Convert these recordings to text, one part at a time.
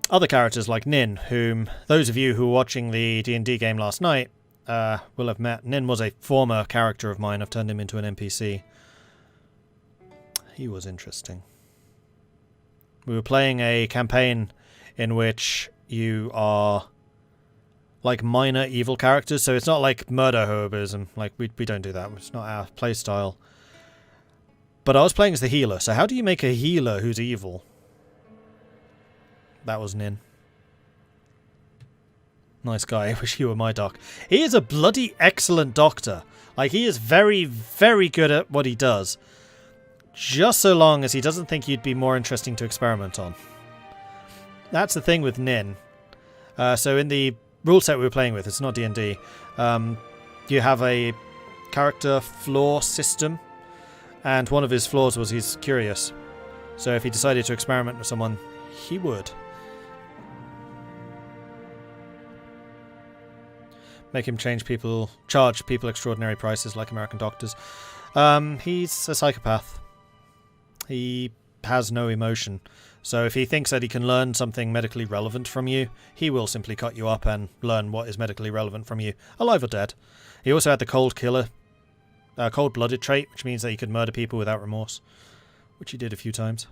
other characters like Nin, whom those of you who were watching the D&D game last night will have met. Nin was a former character of mine. I've turned him into an NPC. He was interesting. We were playing a campaign in which you are like minor evil characters, so it's not like murder hobos, like we don't do that. It's not our play style. But I was playing as the healer, so how do you make a healer who's evil? That was Nin. Nice guy. I wish he were my doc. He is a bloody excellent doctor. Like, he is very, very good at what he does. Just so long as he doesn't think you'd be more interesting to experiment on. That's the thing with Nin. So in the rule set we were playing with, it's not D&D, you have a character flaw system, and one of his flaws was he's curious. So if he decided to experiment with someone, he would. Make him charge people extraordinary prices like American doctors. He's a psychopath. He has no emotion. So if he thinks that he can learn something medically relevant from you, he will simply cut you up and learn what is medically relevant from you, alive or dead. He also had the cold-blooded trait, which means that he could murder people without remorse, which he did a few times.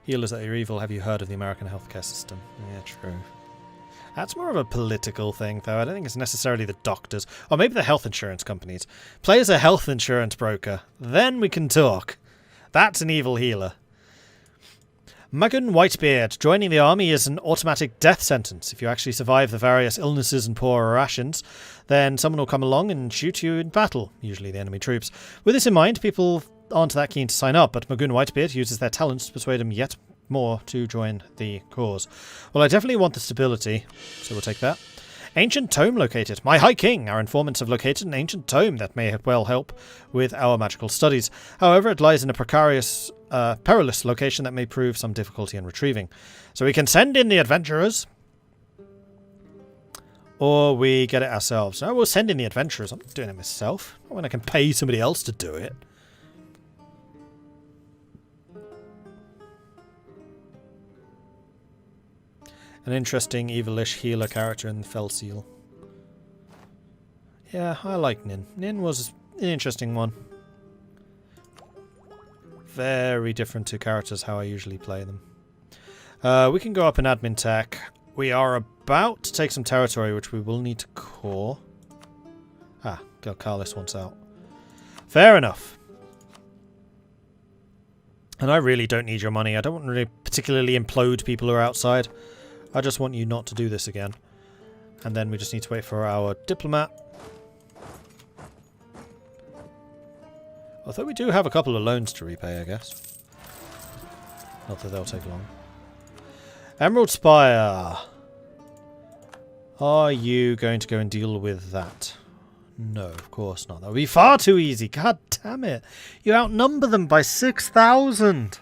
Healers that are evil, have you heard of the American healthcare system? Yeah, true. That's more of a political thing, though. I don't think it's necessarily the doctors. Or maybe the health insurance companies. Play as a health insurance broker. Then we can talk. That's an evil healer. Magun Whitebeard. Joining the army is an automatic death sentence. If you actually survive the various illnesses and poor rations, then someone will come along and shoot you in battle, usually the enemy troops. With this in mind, people aren't that keen to sign up, but Magun Whitebeard uses their talents to persuade them yet more to join the cause. Well, I definitely want the stability, so we'll take that. Ancient tome located. My High King, our informants have located an ancient tome that may well help with our magical studies. However, it lies in a precarious, perilous location that may prove some difficulty in retrieving. So we can send in the adventurers, or we get it ourselves. No, we'll send in the adventurers. I'm not doing it myself. Not when I can pay somebody else to do it. An interesting evilish healer character in Felseal. Yeah, I like Nin. Nin was an interesting one. Very different to characters how I usually play them. We can go up in admin tech. We are about to take some territory, which we will need to core. Ah, Galcalis wants out. Fair enough. And I really don't need your money. I don't want to really particularly implode people who are outside. I just want you not to do this again. And then we just need to wait for our diplomat. Although we do have a couple of loans to repay, I guess. Not that they'll take long. Emerald Spire. Are you going to go and deal with that? No, of course not. That would be far too easy. God damn it. You outnumber them by 6,000.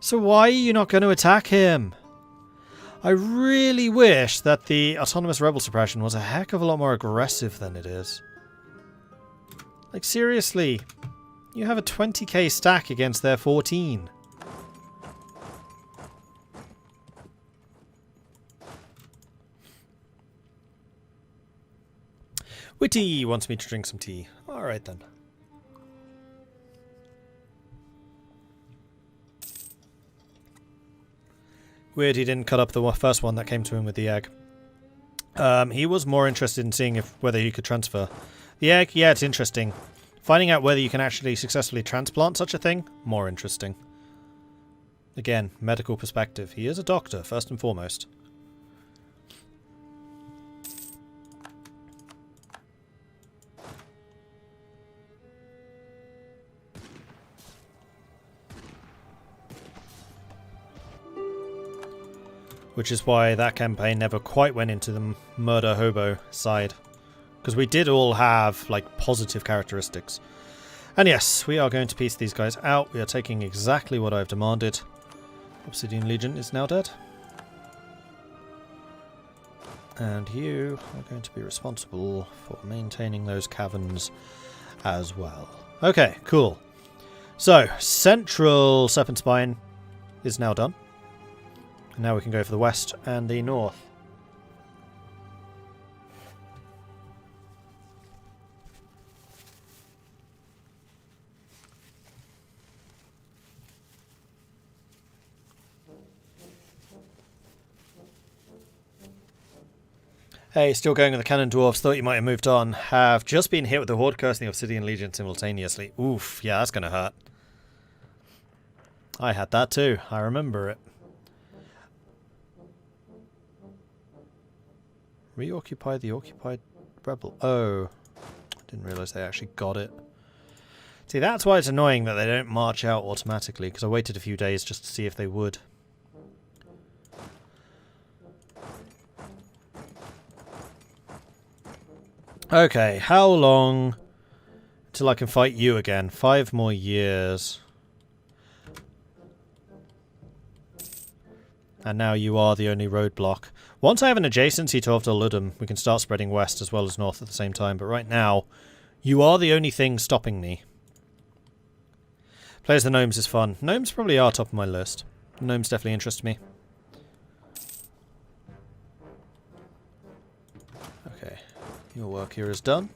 So why are you not going to attack him? I really wish that the autonomous rebel suppression was a heck of a lot more aggressive than it is. Like, seriously. You have a 20k stack against their 14. Witty wants me to drink some tea. Alright then. Weird he didn't cut up the first one that came to him with the egg. He was more interested in seeing whether he could transfer. The egg, yeah, it's interesting. Finding out whether you can actually successfully transplant such a thing, more interesting. Again, medical perspective. He is a doctor, first and foremost. Which is why that campaign never quite went into the murder hobo side. Because we did all have, like, positive characteristics. And yes, we are going to piece these guys out. We are taking exactly what I've demanded. Obsidian Legion is now dead. And you are going to be responsible for maintaining those caverns as well. Okay, cool. So, Central Serpent Spine. is now done. And now we can go for the west and the north. Hey, still going with the Cannon Dwarves. Thought you might have moved on. Have just been hit with the Horde Curse and the Obsidian Legion simultaneously. Oof, yeah, that's going to hurt. I had that too. I remember it. Reoccupy the occupied rebel. Oh, didn't realise they actually got it. See, that's why it's annoying that they don't march out automatically, because I waited a few days just to see if they would. Okay, how long till I can fight you again? 5 more years. And now you are the only roadblock. Once I have an adjacency to Ovdal, we can start spreading west as well as north at the same time. But right now, you are the only thing stopping me. Play as the gnomes is fun. Gnomes probably are top of my list. Gnomes definitely interest me. Okay, your work here is done.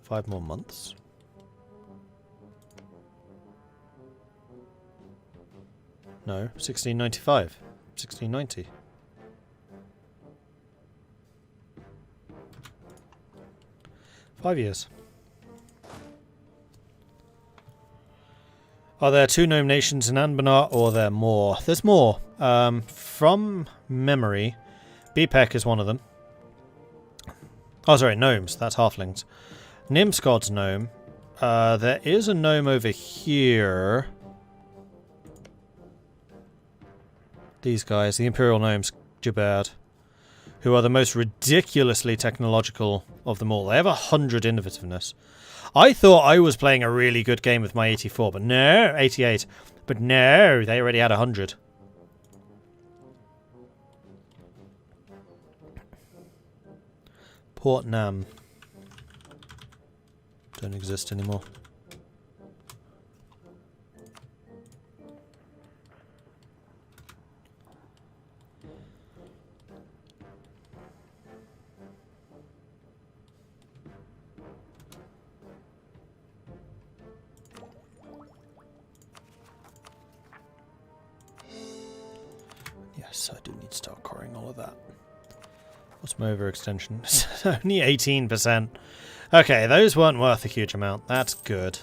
5 more months. No, 1695. 1690. Five years. Are there 2 gnome nations in Anbennar, or are there more? There's more. From memory, Bpek is one of them. Oh, sorry, gnomes. That's halflings. Nimskod's gnome. There is a gnome over here. These guys, the Imperial Gnomes, Jabard, who are the most ridiculously technological of them all. They have 100 innovativeness. I thought I was playing a really good game with my 84, but no, 88. But no, they already had 100. Port Nam. Don't exist anymore. Yes, I do need to start coring all of that. What's my overextension? It's only 18%. Okay, those weren't worth a huge amount. That's good.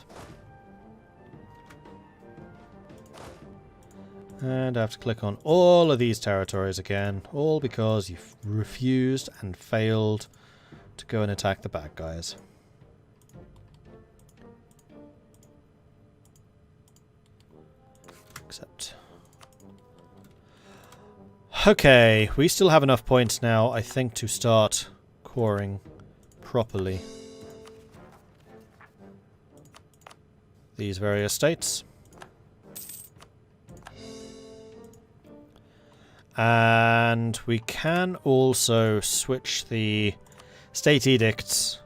And I have to click on all of these territories again. All because you've refused and failed to go and attack the bad guys. Except... Okay, we still have enough points now, I think, to start coring properly these various states. And we can also switch the state edicts.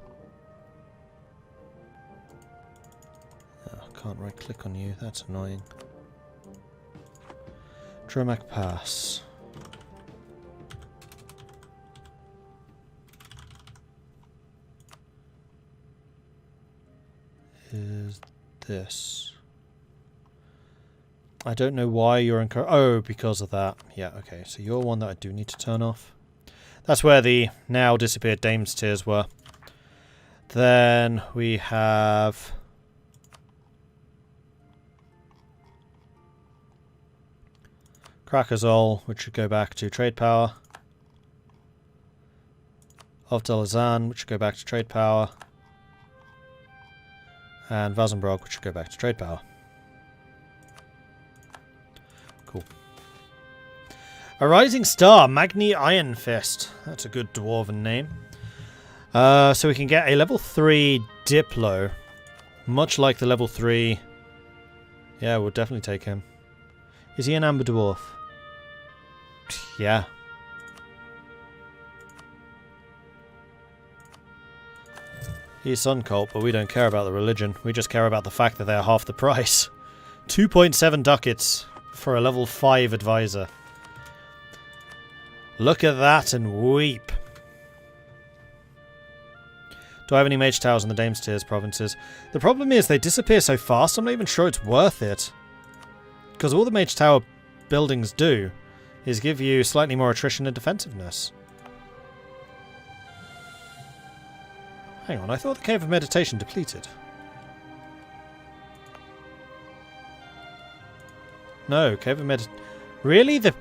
Oh, I can't right click on you, that's annoying. Dromac Pass. Is this? I don't know why you're encouraged. Oh, because of that. Yeah, okay. So you're one that I do need to turn off. That's where the now disappeared Dames tiers were. Then we have... Krakazol, which should go back to trade power. Ovdal, which should go back to trade power. And Vazenbrog, which should go back to trade power. Cool. A Rising Star, Magni Iron Fist. That's a good dwarven name. So we can get a level 3 Diplo. Much like the level 3... Yeah, we'll definitely take him. Is he an Amber Dwarf? Yeah. He's Sun Cult, but we don't care about the religion. We just care about the fact that they're half the price. 2.7 ducats for a level 5 advisor. Look at that and weep. Do I have any mage towers in the Dames Tiers provinces? The problem is they disappear so fast, I'm not even sure it's worth it. Because all the mage tower buildings do is give you slightly more attrition and defensiveness. Hang on, I thought the Cave of Meditation depleted. No, Cave of Meditation... Really? The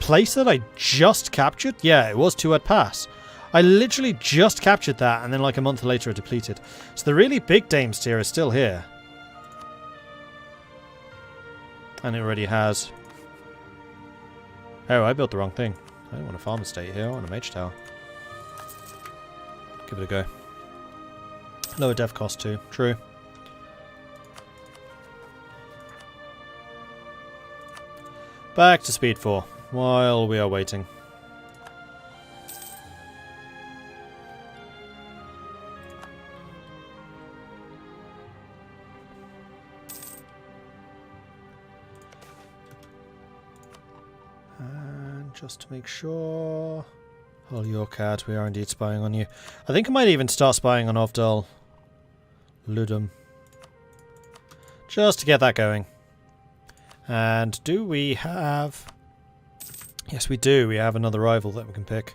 place that I just captured? Yeah, it was Tuat Pass. I literally just captured that, and then like a month later it depleted. So the really big Dames tier is still here. And it already has... Oh, I built the wrong thing. I don't want a farm estate here, I want a mage tower. Give it a go. Lower dev cost too, true. Back to speed 4, while we are waiting. And just to make sure... Oh, your cat, we are indeed spying on you. I think I might even start spying on Ovdal Ludum. Just to get that going. And do we have... Yes, we do. We have another rival that we can pick.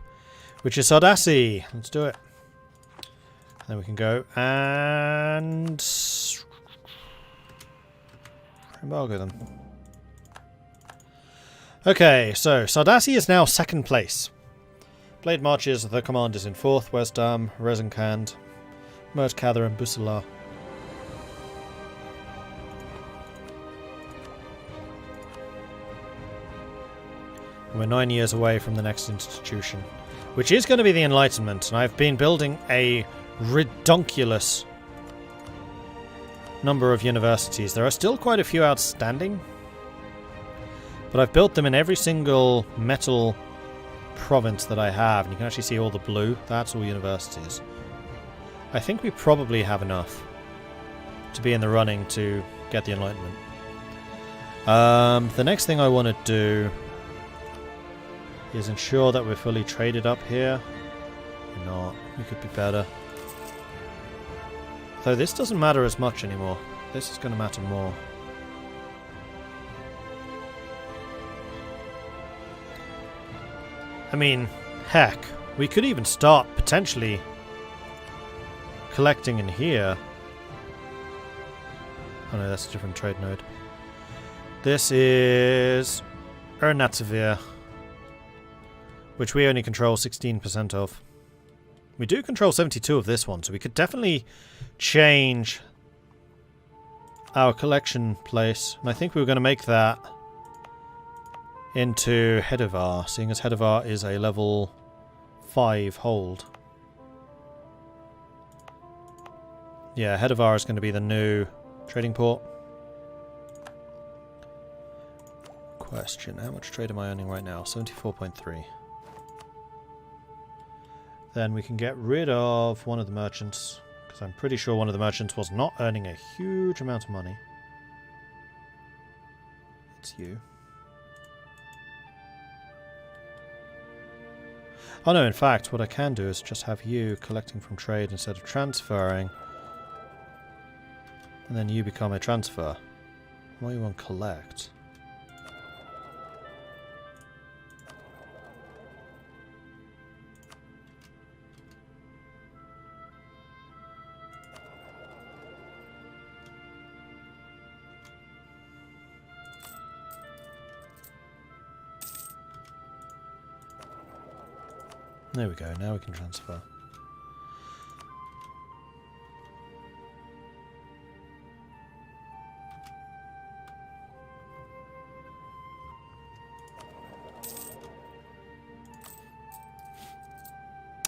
Which is Sardassi. Let's do it. Then we can go and... embargo them. Okay, so Sardassi is now 2nd place. Blade Marches, the command is in 4th. Wesdam, Rezenkand, Mertkather and Busselar. We're 9 years away from the next institution, which is going to be the Enlightenment, and I've been building a redonkulous number of universities. There are still quite a few outstanding, but I've built them in every single metal province that I have, and you can actually see all the blue. That's all universities. I think we probably have enough to be in the running to get the Enlightenment. The next thing I want to do is ensure that we're fully traded up here. We're not. We could be better. Though this doesn't matter as much anymore. This is going to matter more. I mean, heck, we could even start potentially collecting in here. Oh no, that's a different trade node. This is Ernatsavir, which we only control 16% of. We do control 72 of this one, so we could definitely change our collection place. And I think we were going to make that into Hedovar, seeing as Hedovar is a level 5 hold. Yeah, Hedovar is going to be the new trading port. Question, how much trade am I earning right now? 74.3. Then we can get rid of one of the merchants, because I'm pretty sure one of the merchants was not earning a huge amount of money. It's you. Oh no, in fact, what I can do is just have you collecting from trade instead of transferring. And then you become a transfer. Why you want collect? There we go, now we can transfer.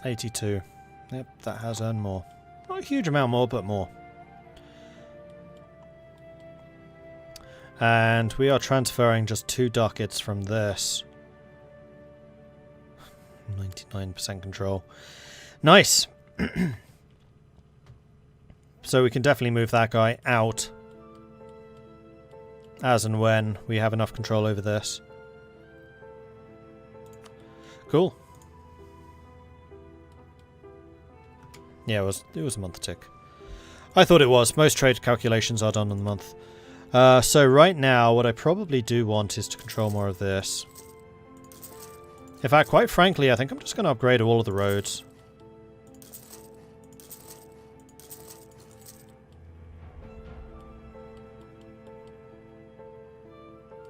$82. Yep, that has earned more. Not a huge amount more, but more. And we are transferring just 2 ducats from this. 99% control. Nice! So we can definitely move that guy out as and when we have enough control over this. Cool. Yeah, it was a month tick. I thought it was. Most trade calculations are done in the month. So right now, what I probably do want is to control more of this. In fact, quite frankly, I think I'm just going to upgrade all of the roads.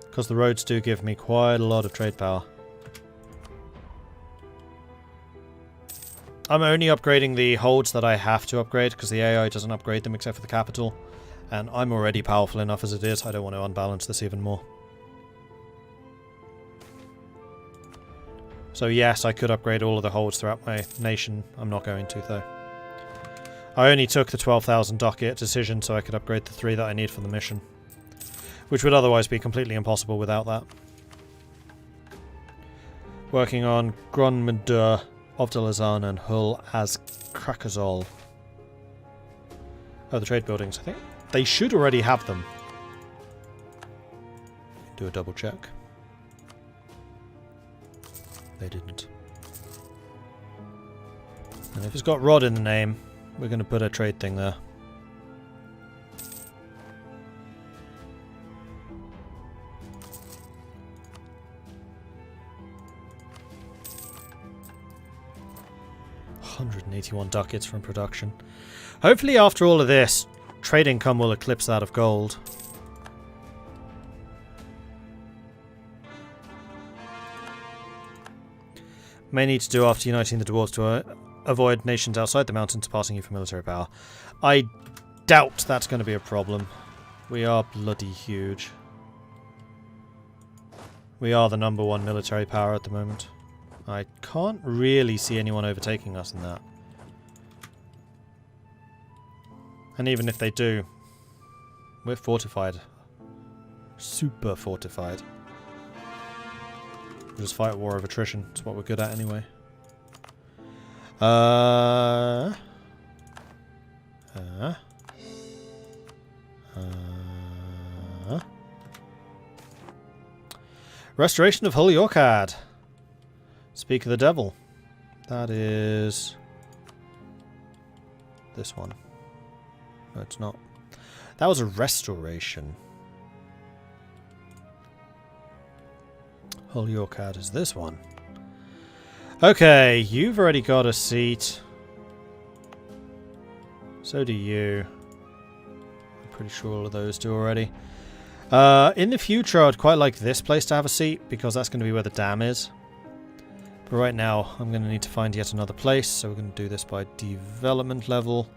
Because the roads do give me quite a lot of trade power. I'm only upgrading the holds that I have to upgrade, because the AI doesn't upgrade them except for the capital. And I'm already powerful enough as it is, I don't want to unbalance this even more. So yes, I could upgrade all of the holds throughout my nation. I'm not going to, though. I only took the 12,000 docket decision so I could upgrade the 3 that I need for the mission. Which would otherwise be completely impossible without that. Working on Gronmadur, Ovdal and Hull as Krakazol. Oh, the trade buildings, I think. They should already have them. Do a double check. They didn't. And if it's got Rod in the name, we're going to put a trade thing there. $181 ducats from production. Hopefully after all of this, trade income will eclipse that of gold. May need to do after uniting the dwarves to avoid nations outside the mountains passing you for military power. I doubt that's going to be a problem. We are bloody huge. We are the #1 military power at the moment. I can't really see anyone overtaking us in that. And even if they do, we're fortified. Super fortified. We'll just fight a war of attrition. It's what we're good at anyway. Restoration of Hull Yorkad. Speak of the devil. That is this one. No, it's not. That was a restoration. Hull Yorkad is this one. Okay, you've already got a seat. So do you. I'm pretty sure all of those do already. In the future, I'd quite like this place to have a seat, because that's going to be where the dam is. But right now, I'm going to need to find yet another place, so we're going to do this by development level.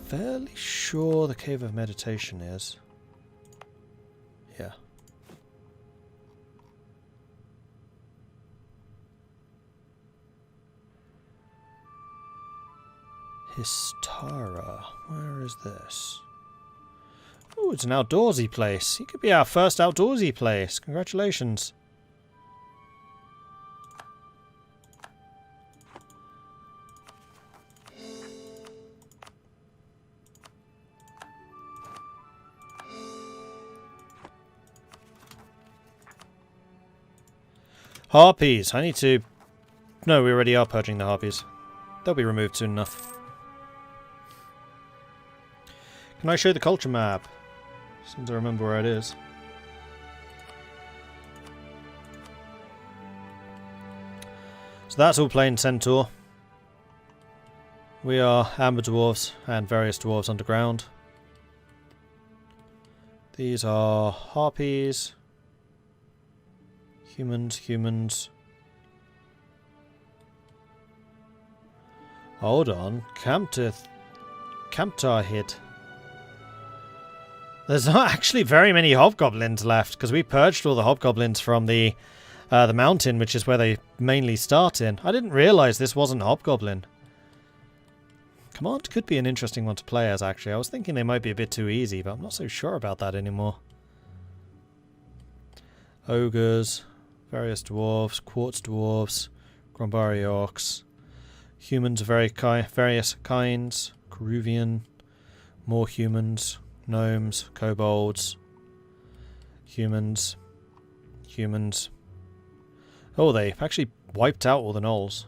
Fairly sure the Cave of Meditation is. Yeah. Histara. Where is this? Oh, it's an outdoorsy place. It could be our first outdoorsy place. Congratulations. Harpies. I need to... No, we already are purging the harpies. They'll be removed soon enough. Can I show the culture map? Since I remember where it is. So that's all plain Centaur. We are Amber Dwarves and various dwarves underground. These are harpies. Humans. Hold on. Camptarhid. There's not actually very many hobgoblins left, because we purged all the hobgoblins from the mountain, which is where they mainly start in. I didn't realise this wasn't hobgoblin. Command could be an interesting one to play as, actually. I was thinking they might be a bit too easy, but I'm not so sure about that anymore. ogres, various dwarves, quartz dwarves, Grombari orcs, humans of various kinds, Keruvian, more humans, gnomes, kobolds, humans. Oh, they actually wiped out all the gnolls.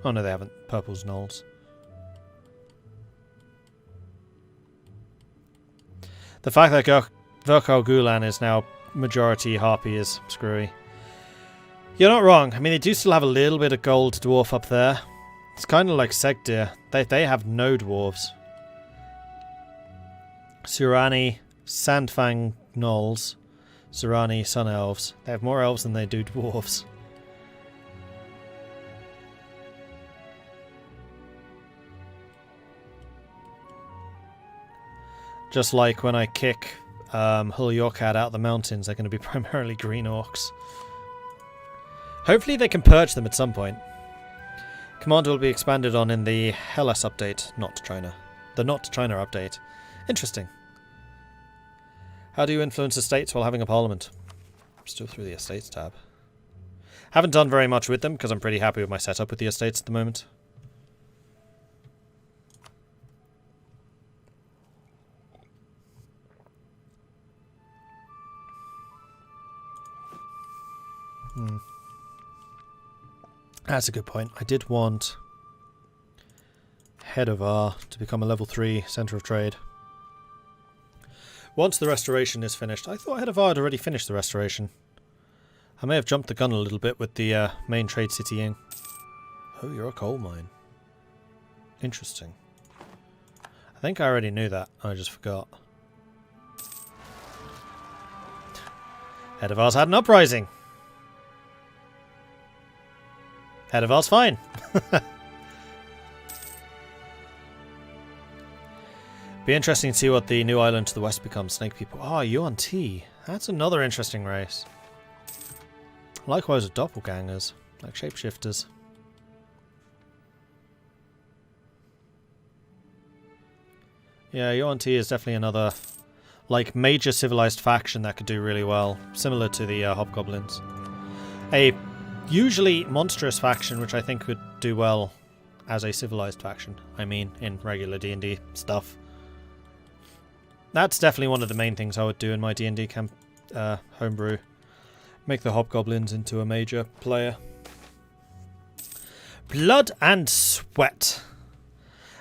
Oh no, they haven't. Purple's gnolls. The fact that Virkal Gulan is now majority Harpy is screwy. You're not wrong. I mean, they do still have a little bit of gold dwarf up there. It's kind of like Segdir. They have no dwarves. Surani, Sandfang gnolls, Surani sun elves. They have more elves than they do dwarves. Just like when I kick Hull Yorkad out of the mountains, they're going to be primarily green orcs. Hopefully they can purge them at some point. Command will be expanded on in the Hellas update, not China. The not China update. Interesting. How do you influence estates while having a parliament? I'm still through the estates tab. Haven't done very much with them because I'm pretty happy with my setup with the estates at the moment. That's a good point. I did want Head of R to become a level 3 centre of trade. Once the restoration is finished. I thought Head of R had already finished the restoration. I may have jumped the gun a little bit with the main trade city in. Oh, you're a coal mine. Interesting. I think I already knew that. I just forgot. Head of R's had an uprising. Head of R's fine. Be interesting to see what the new island to the west becomes. Snake people. Ah, Yuan Ti. That's another interesting race. Likewise with doppelgangers, like shapeshifters. Yeah, Yuan Ti is definitely another like major civilized faction that could do really well, similar to the hobgoblins. A usually monstrous faction, which I think could do well as a civilized faction. I mean, in regular D&D stuff. That's definitely one of the main things I would do in my D&D camp homebrew. Make the hobgoblins into a major player. Blood and sweat.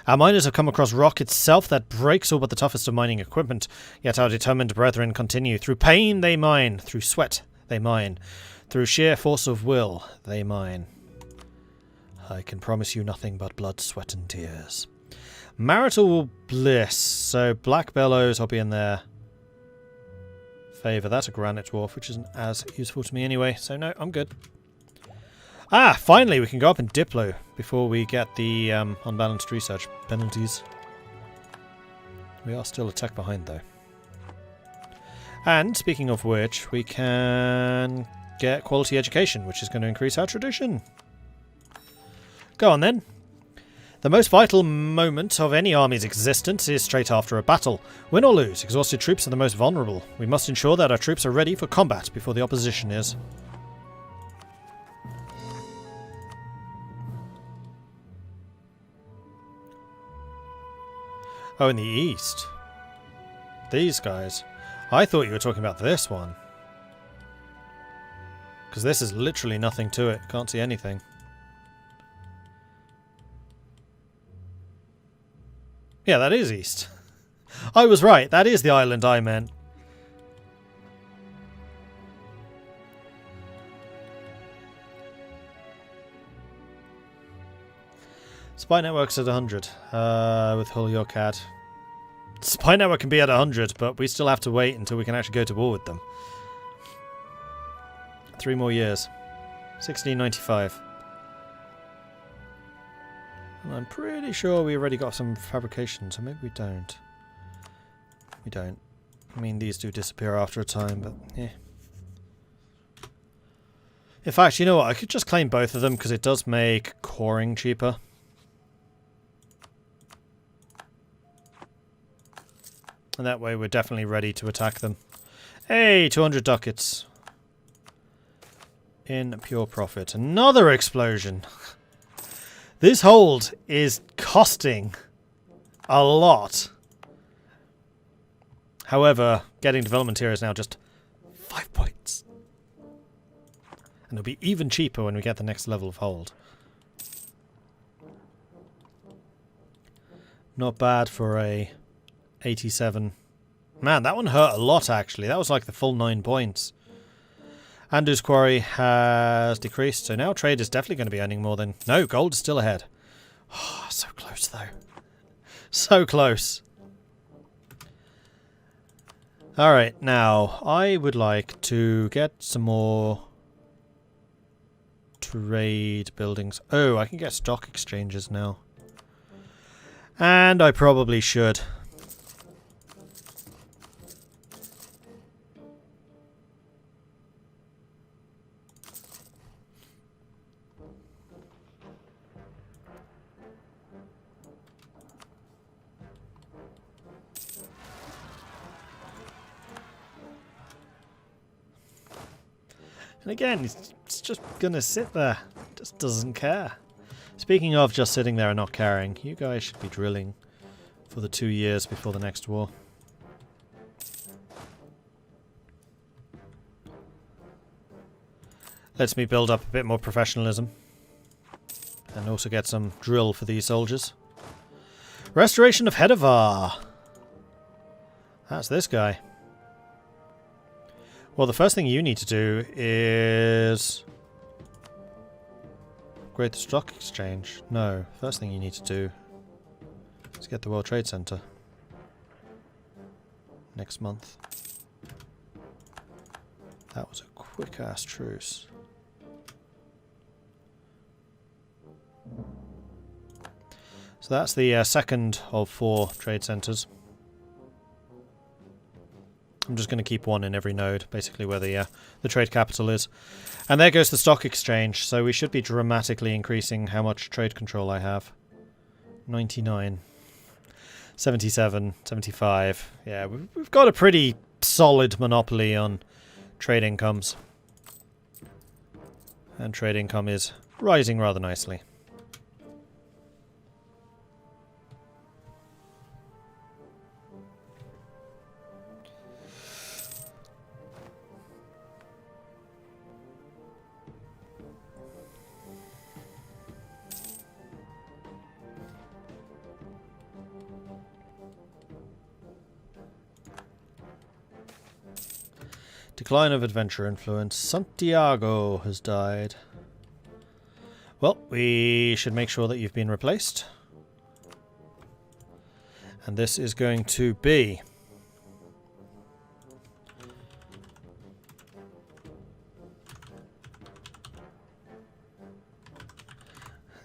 Our miners have come across rock itself that breaks all but the toughest of mining equipment. Yet our determined brethren continue. Through pain they mine. Through sweat they mine. Through sheer force of will they mine. I can promise you nothing but blood, sweat and tears. Marital bliss. So Black Bellows, I'll be in their favour. That's a granite dwarf, which isn't as useful to me anyway. So no, I'm good. Ah, finally we can go up in Diplo before we get the unbalanced research penalties. We are still a tech behind though. And speaking of which, we can get quality education, which is going to increase our tradition. Go on then. The most vital moment of any army's existence is straight after a battle. Win or lose, exhausted troops are the most vulnerable. We must ensure that our troops are ready for combat before the opposition is. Oh, in the east. These guys. I thought you were talking about this one. Because this is literally nothing to it. Can't see anything. Yeah, that is east. I was right. That is the island I meant. Spy network's at 100 with Hull Yorkad. Spy network can be at 100, but we still have to wait until we can actually go to war with them. 3 more years. 1695. And I'm pretty sure we already got some fabrication, so maybe we don't. We don't. I mean, these do disappear after a time, but yeah. In fact, you know what? I could just claim both of them because it does make coring cheaper. And that way we're definitely ready to attack them. Hey, 200 ducats. in pure profit. Another explosion. This hold is costing a lot. However, getting development here is now just 5 points. And it'll be even cheaper when we get the next level of hold. Not bad for a 87. Man, that one hurt a lot, actually. That was like the full 9 points. Andu's quarry has decreased, so now trade is definitely going to be earning more than... No, gold is still ahead. Oh, so close, though. So close. Alright, now, I would like to get some more trade buildings. Oh, I can get stock exchanges now. And I probably should. And again, it's just gonna sit there. Just doesn't care. Speaking of just sitting there and not caring, you guys should be drilling for the 2 years before the next war. Lets me build up a bit more professionalism. And also get some drill for these soldiers. Restoration of Hedevar. That's this guy. Well, the first thing you need to do is... upgrade the stock exchange. No, first thing you need to do is get the World Trade Center. Next month. That was a quick-ass truce. So that's the second of 4 trade centers. I'm just going to keep one in every node, basically where the trade capital is. And there goes the stock exchange, so we should be dramatically increasing how much trade control I have. 99. 77. 75. Yeah, we've got a pretty solid monopoly on trade incomes. And trade income is rising rather nicely. Decline of adventure influence. Santiago has died. Well, we should make sure that you've been replaced. And this is going to be...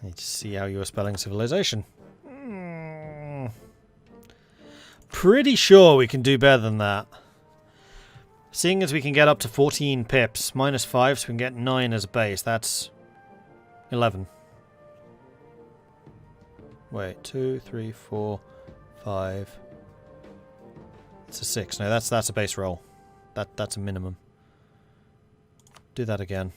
I need to see how you are spelling civilization. Pretty sure we can do better than that. Seeing as we can get up to 14 pips, minus 5, so we can get 9 as a base, that's 11. Wait, 2, 3, 4, 5. It's a 6. No, that's a base roll. That's a minimum. Do that again.